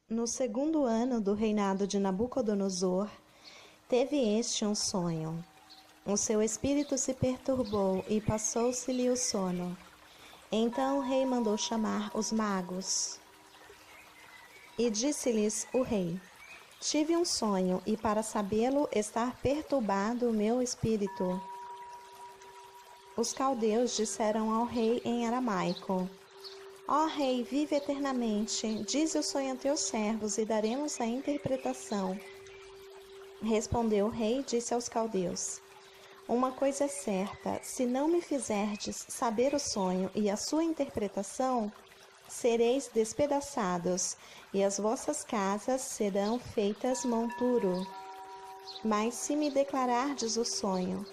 No segundo ano do reinado de Nabucodonosor, teve este um sonho. O seu espírito se perturbou e passou-se-lhe o sono. Então o rei mandou chamar os magos. E disse-lhes o rei: Tive um sonho, e para sabê-lo está perturbado o meu espírito. Os caldeus disseram ao rei em aramaico: Ó rei, vive eternamente, dize o sonho a teus servos e daremos a interpretação. Respondeu o rei e disse aos caldeus: Uma coisa é certa, se não me fizerdes saber o sonho e a sua interpretação, sereis despedaçados, e as vossas casas serão feitas monturo. Mas se me declarardes o sonho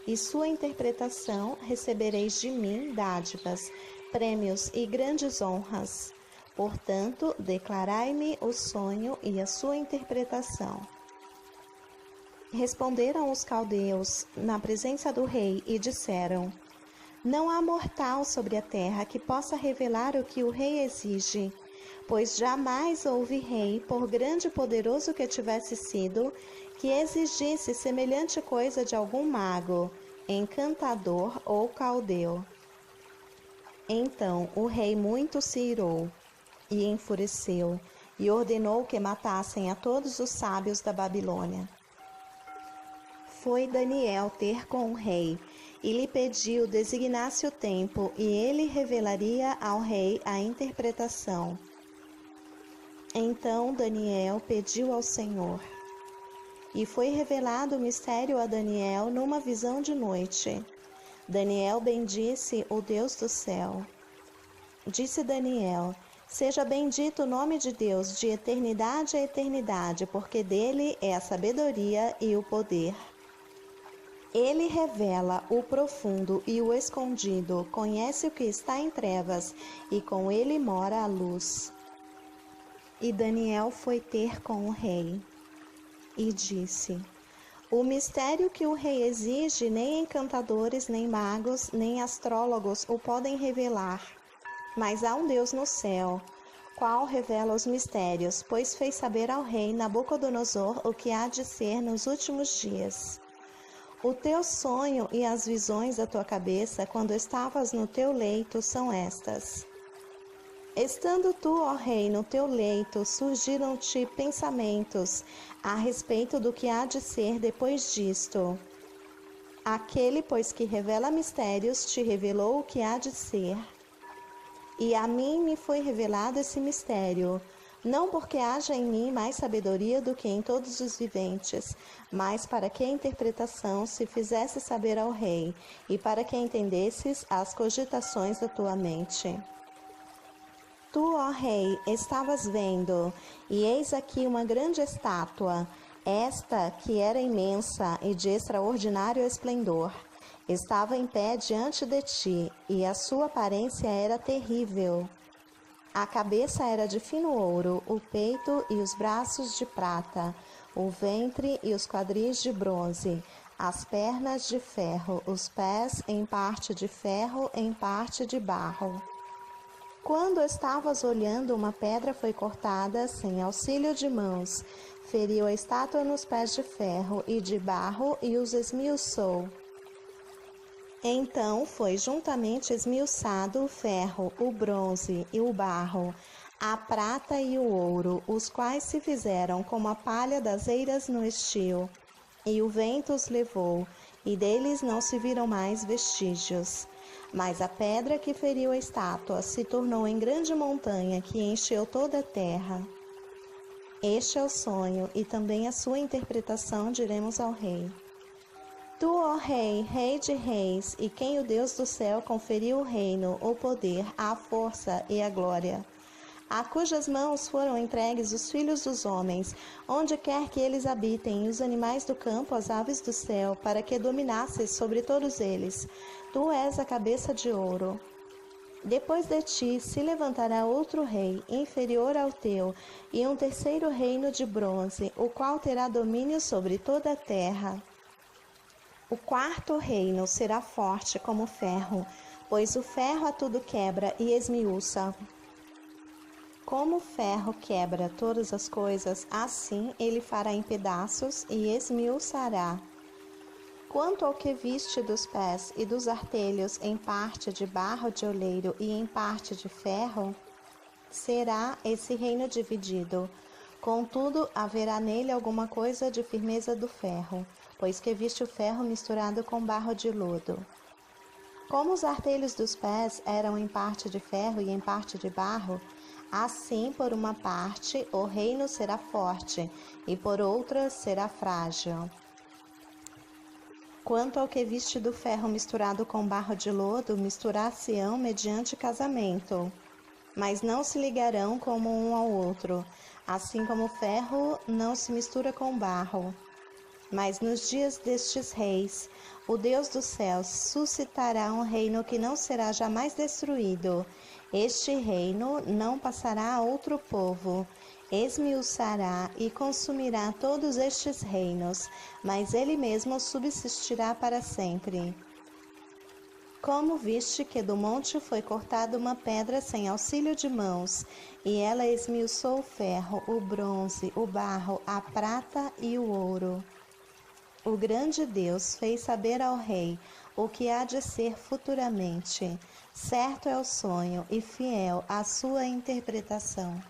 e sua interpretação, recebereis de mim dádivas, prêmios e grandes honras. Portanto, declarai-me o sonho e a sua interpretação. Responderam os caldeus na presença do rei e disseram: Não há mortal sobre a terra que possa revelar o que o rei exige, pois jamais houve rei, por grande e poderoso que tivesse sido, que exigisse semelhante coisa de algum mago, encantador ou caldeu. Então o rei muito se irou e enfureceu, e ordenou que matassem a todos os sábios da Babilônia. Foi Daniel ter com o rei, e lhe pediu designasse o tempo, e ele revelaria ao rei a interpretação. Então Daniel pediu ao Senhor, e foi revelado o mistério a Daniel numa visão de noite. Daniel bendisse o Deus do céu. Disse Daniel: Seja bendito o nome de Deus de eternidade a eternidade, porque dele é a sabedoria e o poder. Ele revela o profundo e o escondido, conhece o que está em trevas, e com ele mora a luz. E Daniel foi ter com o rei, e disse: O mistério que o rei exige, nem encantadores, nem magos, nem astrólogos o podem revelar. Mas há um Deus no céu, qual revela os mistérios, pois fez saber ao rei Nabucodonosor o que há de ser nos últimos dias. O teu sonho e as visões da tua cabeça, quando estavas no teu leito, são estas. Estando tu, ó rei, no teu leito, surgiram-te pensamentos a respeito do que há de ser depois disto. Aquele, pois, que revela mistérios, te revelou o que há de ser. E a mim me foi revelado esse mistério, não porque haja em mim mais sabedoria do que em todos os viventes, mas para que a interpretação se fizesse saber ao rei, e para que entendesses as cogitações da tua mente. Tu, ó rei, estavas vendo, e eis aqui uma grande estátua, esta que era imensa e de extraordinário esplendor. Estava em pé diante de ti, e a sua aparência era terrível. A cabeça era de fino ouro, o peito e os braços de prata, o ventre e os quadris de bronze, as pernas de ferro, os pés em parte de ferro, em parte de barro. Quando estavas olhando, uma pedra foi cortada, sem auxílio de mãos, feriu a estátua nos pés de ferro e de barro e os esmiuçou. Então foi juntamente esmiuçado o ferro, o bronze e o barro, a prata e o ouro, os quais se fizeram como a palha das eiras no estio. E o vento os levou, e deles não se viram mais vestígios. Mas a pedra que feriu a estátua se tornou em grande montanha que encheu toda a terra. Este é o sonho, e também a sua interpretação diremos ao rei. Tu, ó rei, rei de reis, e quem o Deus do céu conferiu o reino, o poder, a força e a glória, a cujas mãos foram entregues os filhos dos homens, onde quer que eles habitem, e os animais do campo, as aves do céu, para que dominasses sobre todos eles. Tu és a cabeça de ouro. Depois de ti se levantará outro rei, inferior ao teu, e um terceiro reino de bronze, o qual terá domínio sobre toda a terra. O quarto reino será forte como ferro, pois o ferro a tudo quebra e esmiuça. Como o ferro quebra todas as coisas, assim ele fará em pedaços e esmiuçará. Quanto ao que viste dos pés e dos artelhos em parte de barro de oleiro e em parte de ferro, será esse reino dividido. Contudo, haverá nele alguma coisa de firmeza do ferro, pois que viste o ferro misturado com barro de lodo. Como os artelhos dos pés eram em parte de ferro e em parte de barro, assim, por uma parte, o reino será forte, e por outra será frágil. Quanto ao que viste do ferro misturado com barro de lodo, misturar-se-ão mediante casamento, mas não se ligarão como um ao outro, assim como o ferro não se mistura com barro. Mas nos dias destes reis, o Deus dos céus suscitará um reino que não será jamais destruído. Este reino não passará a outro povo. Esmiuçará e consumirá todos estes reinos, mas ele mesmo subsistirá para sempre. Como viste que do monte foi cortada uma pedra sem auxílio de mãos, e ela esmiuçou o ferro, o bronze, o barro, a prata e o ouro. O grande Deus fez saber ao rei o que há de ser futuramente. Certo é o sonho e fiel a sua interpretação.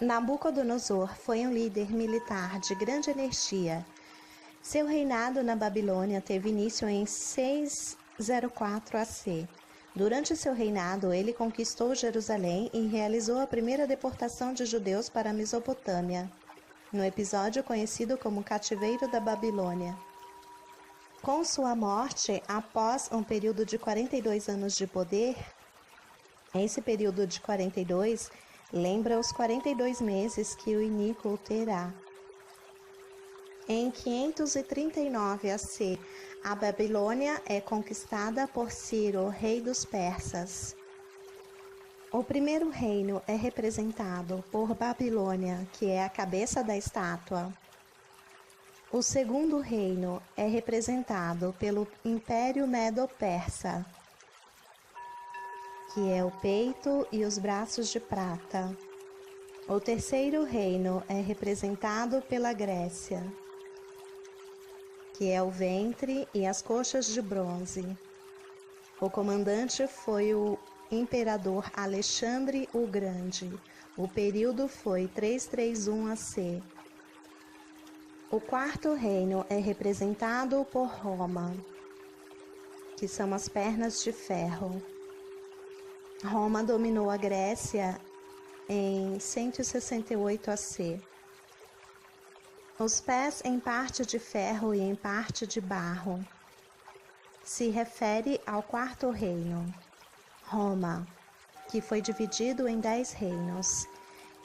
Nabucodonosor foi um líder militar de grande energia. Seu reinado na Babilônia teve início em 604 AC. Durante seu reinado, ele conquistou Jerusalém e realizou a primeira deportação de judeus para a Mesopotâmia, no episódio conhecido como Cativeiro da Babilônia. Com sua morte, após um período de 42 anos de poder, esse período de 42 lembra os 42 meses que o iníquo terá. Em 539 AC, a Babilônia é conquistada por Ciro, rei dos persas. O primeiro reino é representado por Babilônia, que é a cabeça da estátua. O segundo reino é representado pelo Império Medo-Persa, que é o peito e os braços de prata. O terceiro reino é representado pela Grécia, que é o ventre e as coxas de bronze. O comandante foi o Imperador Alexandre o Grande. O período foi 331 AC. O quarto reino é representado por Roma, que são as pernas de ferro. Roma dominou a Grécia em 168 AC. Os pés em parte de ferro e em parte de barro. Se refere ao quarto reino, Roma, que foi dividido em 10 reinos.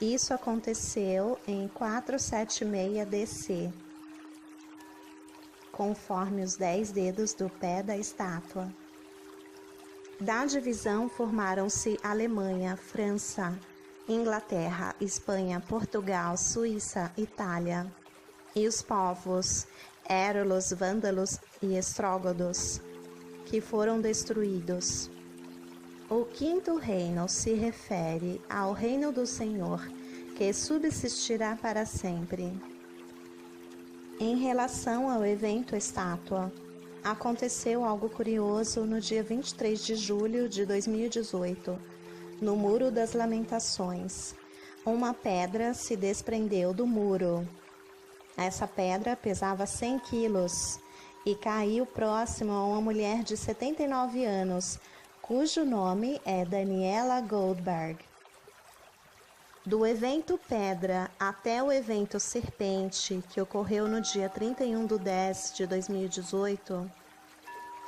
Isso aconteceu em 476 DC, conforme os 10 dedos do pé da estátua. Da divisão formaram-se Alemanha, França, Inglaterra, Espanha, Portugal, Suíça, Itália, e os povos Érulos, Vândalos e Estrógodos, que foram destruídos. O quinto reino se refere ao reino do Senhor, que subsistirá para sempre. Em relação ao evento estátua, aconteceu algo curioso no dia 23 de julho de 2018, no Muro das Lamentações. Uma pedra se desprendeu do muro. Essa pedra pesava 100 quilos e caiu próximo a uma mulher de 79 anos, cujo nome é Daniela Goldberg. Do evento Pedra até o evento Serpente, que ocorreu no dia 31/10 de 2018,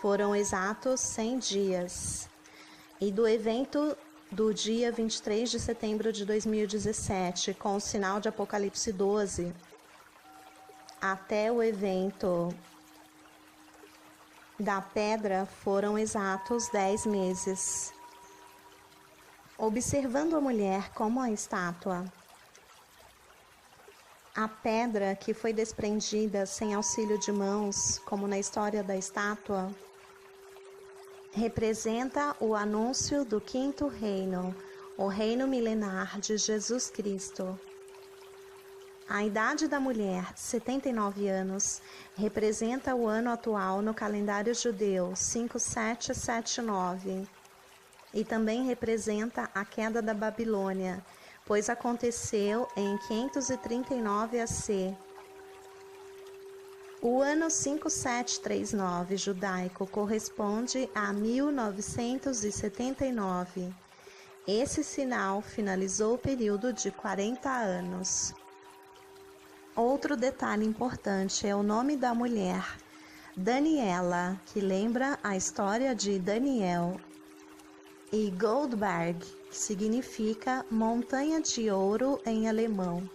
foram exatos 100 dias. E do evento do dia 23 de setembro de 2017, com o sinal de Apocalipse 12, até o evento da pedra foram exatos 10 meses. Observando a mulher como a estátua, a pedra que foi desprendida sem auxílio de mãos, como na história da estátua, representa o anúncio do quinto reino, o reino milenar de Jesus Cristo. A idade da mulher, 79 anos, representa o ano atual no calendário judeu, 5779, e também representa a queda da Babilônia, pois aconteceu em 539 AC. O ano 5739 judaico corresponde a 1979. Esse sinal finalizou o período de 40 anos. Outro detalhe importante é o nome da mulher, Daniela, que lembra a história de Daniel, e Goldberg, que significa montanha de ouro em alemão.